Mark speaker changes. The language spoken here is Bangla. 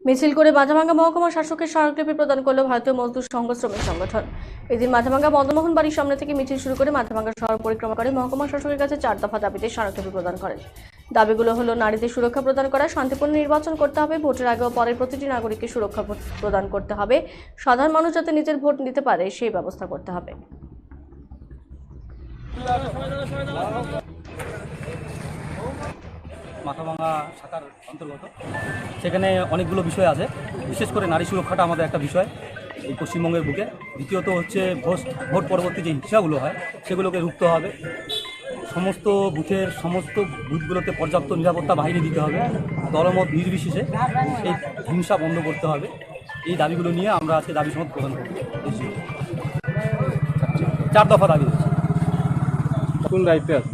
Speaker 1: মিছিল করে মাথাভাঙ্গা মহকুমা শাসকের স্মারকলিপি প্রদান করল ভারতীয় মজদুর সংঘ শ্রমিক সংগঠন। এদিন মাথাভাঙ্গা মদনমোহন বাড়ির সামনে থেকে মিছিল শুরু করে মাথাভাঙ্গা শহর পরিক্রমা করে মহকুমা শাসকের কাছে 4 দফা দাবিতে স্মারকলিপি প্রদান করেন। দাবিগুলো হলো নারীদের সুরক্ষা প্রদান করা, শান্তিপূর্ণ নির্বাচন করতে হবে, ভোটের আগে ও পরে প্রতিটি নাগরিককে সুরক্ষা প্রদান করতে হবে, সাধারণ মানুষ যাতে নিজের ভোট দিতে পারে সেই ব্যবস্থা করতে হবে।
Speaker 2: মাথাভাঙ্গা শাখার অন্তর্গত সেখানে অনেকগুলো বিষয় আছে। বিশেষ করে নারী সুরক্ষাটা আমাদের একটা বিষয় এই পশ্চিমবঙ্গের বুকে। দ্বিতীয়ত হচ্ছে ভোট পরবর্তী যে হিংসাগুলো হয় সেগুলোকে রুখতে হবে। সমস্ত বুথগুলোতে পর্যাপ্ত নিরাপত্তা বাহিনী দিতে হবে। দলমত নির্বিশেষে এই হিংসা বন্ধ করতে হবে। এই দাবিগুলো নিয়ে আমরা আজকে দাবি সনদ প্রদান করছি। 4 দফা দাবি রয়েছে।
Speaker 3: কোন দায়িত্বে আছে?